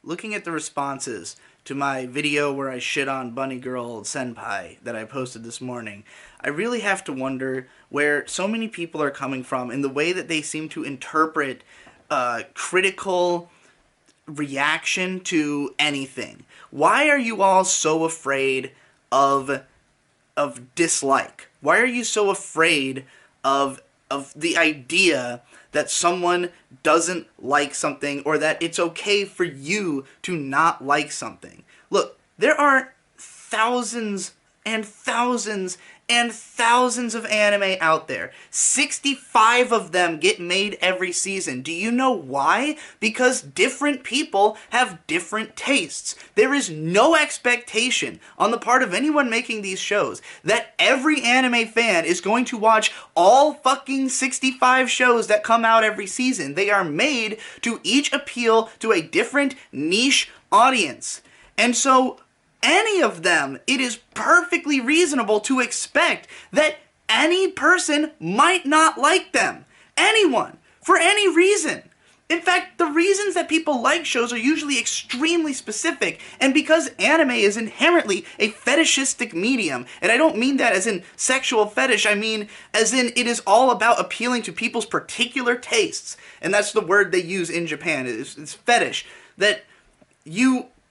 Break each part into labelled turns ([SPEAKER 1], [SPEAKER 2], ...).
[SPEAKER 1] looking at the responses to my video where I shit on Bunny Girl Senpai that I posted this morning, I really have to wonder where so many people are coming from in the way that they seem to interpret critical reaction to anything. Why are you all so afraid of dislike? Why are you so afraid of the idea that someone doesn't like something, or that it's okay for you to not like something? Look, there are thousands and thousands and thousands of anime out there. 65 of them get made every season. Do you know why? Because different people have different tastes. There is no expectation on the part of anyone making these shows that every anime fan is going to watch all fucking 65 shows that come out every season. They are made to each appeal to a different niche audience. And so any of them, it is perfectly reasonable to expect that any person might not like them. Anyone. For any reason. In fact, the reasons that people like shows are usually extremely specific, and because anime is inherently a fetishistic medium, and I don't mean that as in sexual fetish, I mean as in it is all about appealing to people's particular tastes, and that's the word they use in Japan, it's fetish, that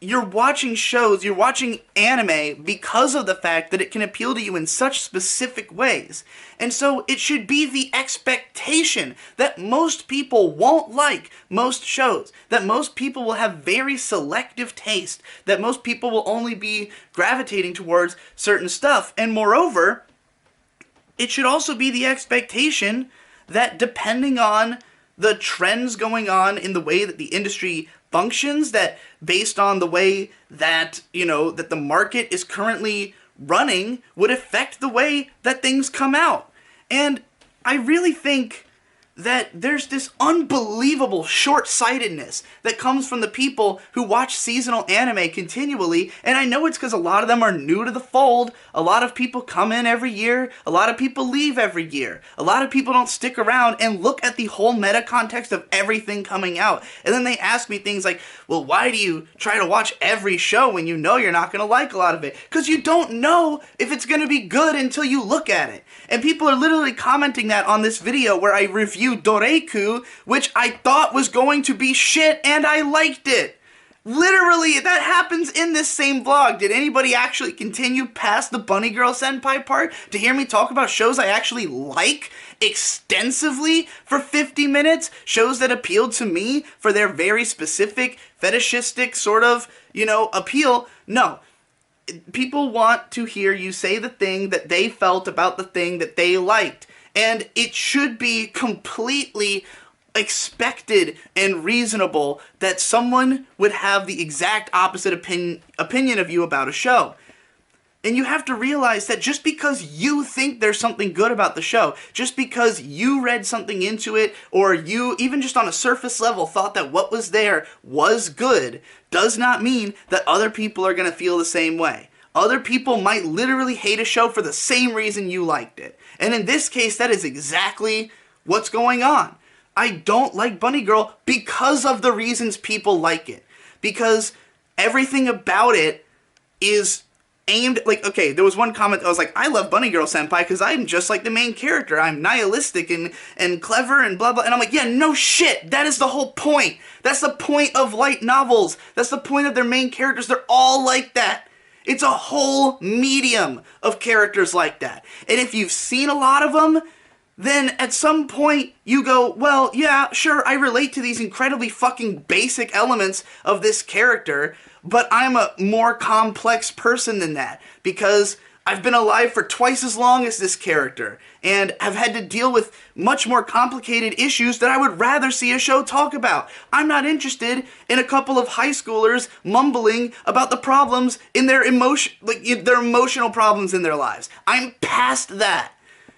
[SPEAKER 1] you're watching shows, you're watching anime because of the fact that it can appeal to you in such specific ways. And so it should be the expectation that most people won't like most shows, that most people will have very selective taste, that most people will only be gravitating towards certain stuff. And moreover, it should also be the expectation that depending on the trends going on in the way that the industry functions, that based on the way that, that the market is currently running, would affect the way that things come out. And I really think that there's this unbelievable short-sightedness that comes from the people who watch seasonal anime continually, and I know it's because a lot of them are new to the fold. A lot of people come in every year, a lot of people leave every year, a lot of people don't stick around and look at the whole meta context of everything coming out, and then they ask me things like, well, why do you try to watch every show when you know you're not going to like a lot of it? Because you don't know if it's going to be good until you look at it. And people are literally commenting that on this video where I reviewed Doreiku, which I thought was going to be shit, and I liked it. Literally, that happens in this same vlog. Did anybody actually continue past the Bunny Girl Senpai part to hear me talk about shows I actually like extensively for 50 minutes? Shows that appealed to me for their very specific, fetishistic sort of, appeal? No. People want to hear you say the thing that they felt about the thing that they liked. And it should be completely expected and reasonable that someone would have the exact opposite opinion of you about a show. And you have to realize that just because you think there's something good about the show, just because you read something into it, or you, even just on a surface level, thought that what was there was good, does not mean that other people are going to feel the same way. Other people might literally hate a show for the same reason you liked it. And in this case, that is exactly what's going on. I don't like Bunny Girl because of the reasons people like it. Because everything about it is aimed, okay, there was one comment that was like, I love Bunny Girl Senpai because I'm just like the main character. I'm nihilistic and clever and blah blah. And I'm like, yeah, no shit. That is the whole point. That's the point of light novels. That's the point of their main characters. They're all like that. It's a whole medium of characters like that. And if you've seen a lot of them, then at some point you go, well, yeah, sure, I relate to these incredibly fucking basic elements of this character, but I'm a more complex person than that, because I've been alive for twice as long as this character, and have had to deal with much more complicated issues that I would rather see a show talk about. I'm not interested in a couple of high schoolers mumbling about the problems in their emotional problems in their lives. I'm past that.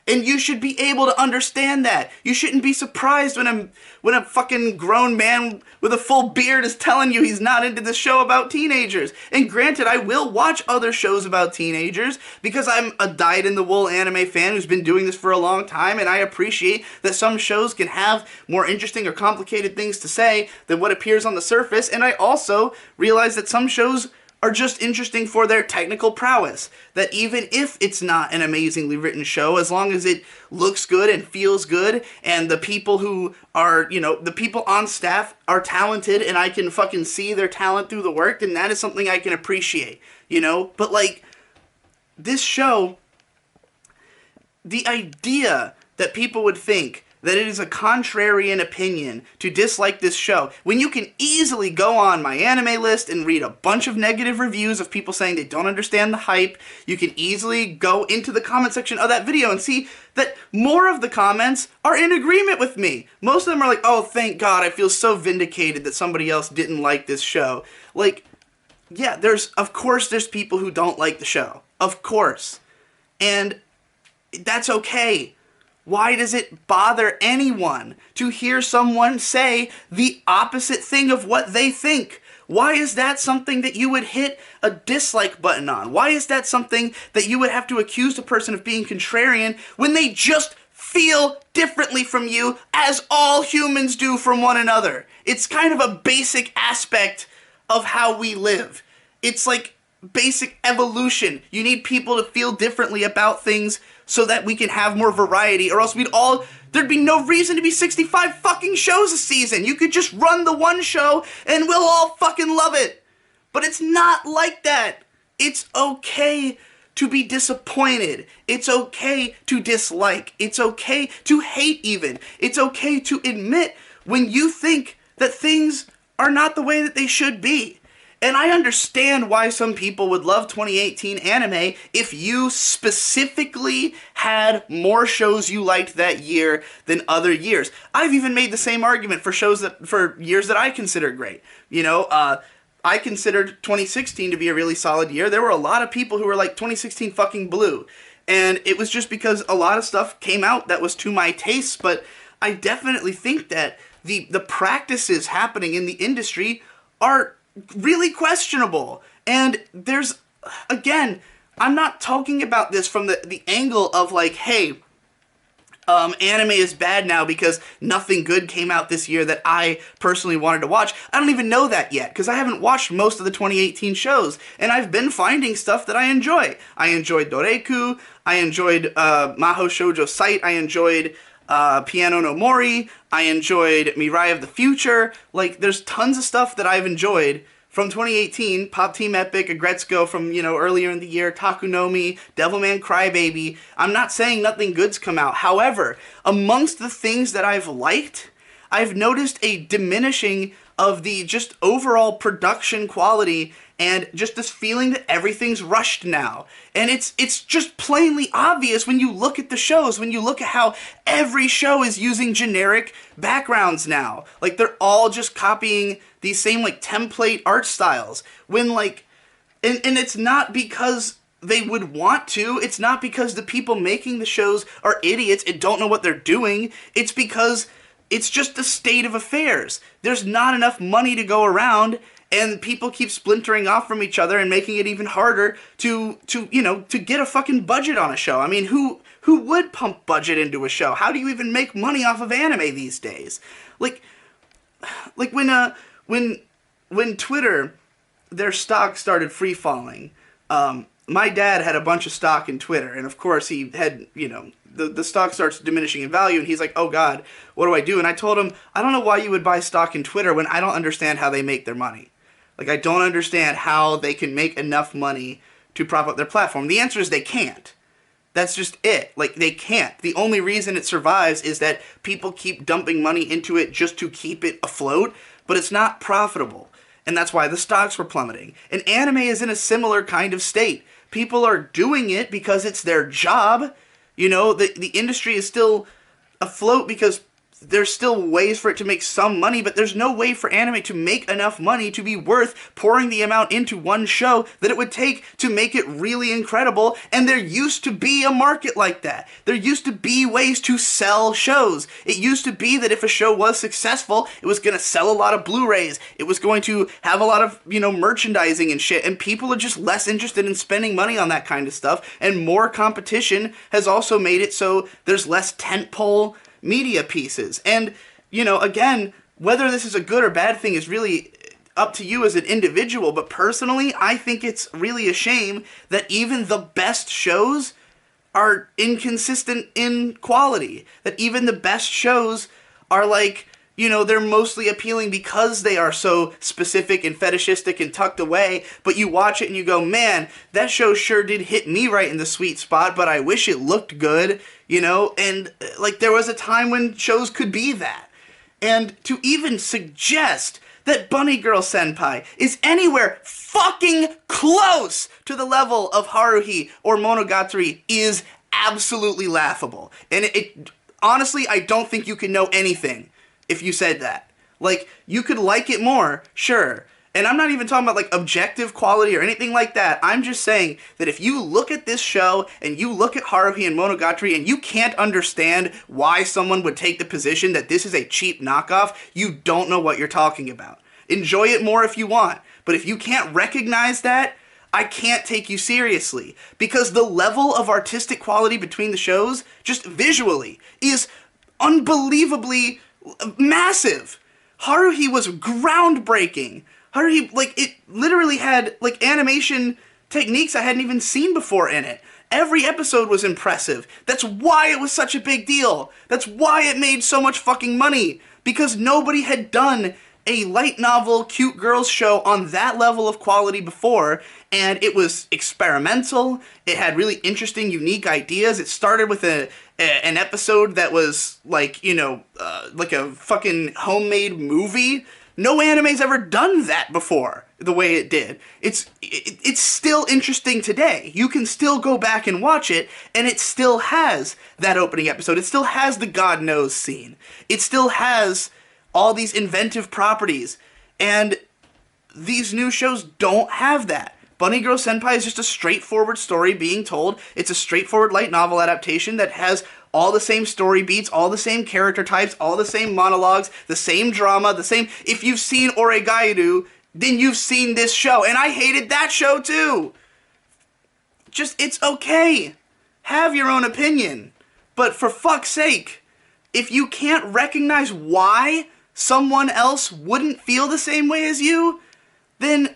[SPEAKER 1] And you should be able to understand that. You shouldn't be surprised when a fucking grown man with a full beard is telling you he's not into this show about teenagers. And granted, I will watch other shows about teenagers because I'm a dyed-in-the-wool anime fan who's been doing this for a long time, and I appreciate that some shows can have more interesting or complicated things to say than what appears on the surface, and I also realize that some shows are just interesting for their technical prowess. That even if it's not an amazingly written show, as long as it looks good and feels good, and the people who are, the people on staff are talented, and I can fucking see their talent through the work, then that is something I can appreciate, But, like, this show, the idea that people would think that it is a contrarian opinion to dislike this show, when you can easily go on my anime list and read a bunch of negative reviews of people saying they don't understand the hype. You can easily go into the comment section of that video and see that more of the comments are in agreement with me. Most of them are like, oh, thank God, I feel so vindicated that somebody else didn't like this show. Like, yeah, of course there's people who don't like the show. Of course. And that's okay. Why does it bother anyone to hear someone say the opposite thing of what they think? Why is that something that you would hit a dislike button on? Why is that something that you would have to accuse a person of being contrarian when they just feel differently from you, as all humans do from one another? It's kind of a basic aspect of how we live. It's like basic evolution. You need people to feel differently about things so that we can have more variety, or else there'd be no reason to be 65 fucking shows a season. You could just run the one show and we'll all fucking love it. But it's not like that. It's okay to be disappointed. It's okay to dislike. It's okay to hate even. It's okay to admit when you think that things are not the way that they should be. And I understand why some people would love 2018 anime if you specifically had more shows you liked that year than other years. I've even made the same argument for for years that I consider great. I considered 2016 to be a really solid year. There were a lot of people who were like, 2016 fucking blew. And it was just because a lot of stuff came out that was to my taste, but I definitely think that the practices happening in the industry are really questionable. And there's, again, I'm not talking about this from the angle of like, hey, anime is bad now because nothing good came out this year that I personally wanted to watch. I don't even know that yet, because I haven't watched most of the 2018 shows, and I've been finding stuff that I enjoy. I enjoyed Doreku, I enjoyed Mahou Shoujo Sight, I enjoyed Piano no Mori, I enjoyed Mirai of the Future. Like, there's tons of stuff that I've enjoyed from 2018, Pop Team Epic, Agretzko from, earlier in the year, Takunomi, Devilman Crybaby. I'm not saying nothing good's come out. However, amongst the things that I've liked, I've noticed a diminishing of the just overall production quality and just this feeling that everything's rushed now. And it's just plainly obvious when you look at the shows, when you look at how every show is using generic backgrounds now. Like, they're all just copying these same, like, template art styles. When, like, and it's not because they would want to. It's not because the people making the shows are idiots and don't know what they're doing. It's because it's just the state of affairs. There's not enough money to go around, and people keep splintering off from each other and making it even harder to get a fucking budget on a show. I mean, who would pump budget into a show? How do you even make money off of anime these days? Like when Twitter, their stock started free falling, my dad had a bunch of stock in Twitter, and of course he had, the stock starts diminishing in value, and he's like, oh God, what do I do? And I told him, I don't know why you would buy stock in Twitter when I don't understand how they make their money. Like, I don't understand how they can make enough money to prop up their platform. The answer is they can't. That's just it. Like, they can't. The only reason it survives is that people keep dumping money into it just to keep it afloat, but it's not profitable. And that's why the stocks were plummeting. And anime is in a similar kind of state. People are doing it because it's their job. The industry is still afloat because there's still ways for it to make some money, but there's no way for anime to make enough money to be worth pouring the amount into one show that it would take to make it really incredible, and there used to be a market like that. There used to be ways to sell shows. It used to be that if a show was successful, it was going to sell a lot of Blu-rays, it was going to have a lot of, merchandising and shit, and people are just less interested in spending money on that kind of stuff, and more competition has also made it so there's less tentpole media pieces. And, again, whether this is a good or bad thing is really up to you as an individual, but personally, I think it's really a shame that even the best shows are inconsistent in quality. That even the best shows are like, they're mostly appealing because they are so specific and fetishistic and tucked away, but you watch it and you go, man, that show sure did hit me right in the sweet spot, but I wish it looked good, and like there was a time when shows could be that. And to even suggest that Bunny Girl Senpai is anywhere fucking close to the level of Haruhi or Monogatari is absolutely laughable. And it honestly, I don't think you can know anything if you said that. Like, you could like it more, sure. And I'm not even talking about, like, objective quality or anything like that. I'm just saying that if you look at this show and you look at Haruhi and Monogatari and you can't understand why someone would take the position that this is a cheap knockoff, you don't know what you're talking about. Enjoy it more if you want. But if you can't recognize that, I can't take you seriously. Because the level of artistic quality between the shows, just visually, is unbelievably massive. Haruhi was groundbreaking. Haruhi, like, it literally had, like, animation techniques I hadn't even seen before in it. Every episode was impressive. That's why it was such a big deal. That's why it made so much fucking money. Because nobody had done a light novel, cute girls show on that level of quality before, and it was experimental. It had really interesting, unique ideas. It started with an episode that was like, like a fucking homemade movie. No anime's ever done that before, the way it did. It's still interesting today. You can still go back and watch it, and it still has that opening episode. It still has the God knows scene. It still has all these inventive properties, and these new shows don't have that. Bunny Girl Senpai is just a straightforward story being told. It's a straightforward light novel adaptation that has all the same story beats, all the same character types, all the same monologues, the same drama, the same... If you've seen Oregairu, then you've seen this show, and I hated that show too! Just, it's okay. Have your own opinion. But for fuck's sake, if you can't recognize why someone else wouldn't feel the same way as you, then,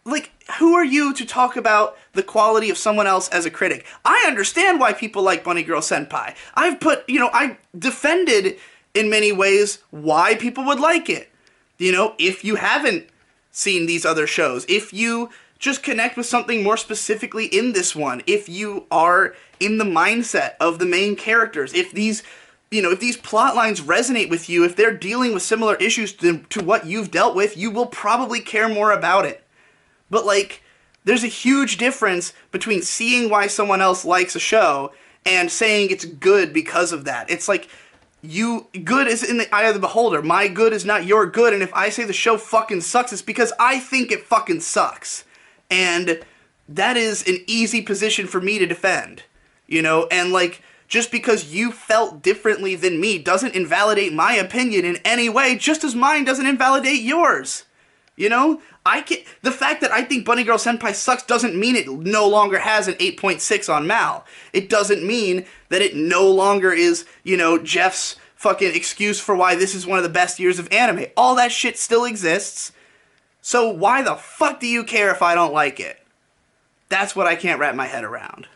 [SPEAKER 1] like, who are you to talk about the quality of someone else as a critic? I understand why people like Bunny Girl Senpai. I defended in many ways why people would like it. If you haven't seen these other shows, if you just connect with something more specifically in this one, if you are in the mindset of the main characters, if these plot lines resonate with you, if they're dealing with similar issues to what you've dealt with, you will probably care more about it. But, like, there's a huge difference between seeing why someone else likes a show and saying it's good because of that. It's like, good is in the eye of the beholder. My good is not your good, and if I say the show fucking sucks, it's because I think it fucking sucks. And that is an easy position for me to defend. And, like, just because you felt differently than me doesn't invalidate my opinion in any way, just as mine doesn't invalidate yours. The fact that I think Bunny Girl Senpai sucks doesn't mean it no longer has an 8.6 on Mal. It doesn't mean that it no longer is, Jeff's fucking excuse for why this is one of the best years of anime. All that shit still exists. So why the fuck do you care if I don't like it? That's what I can't wrap my head around.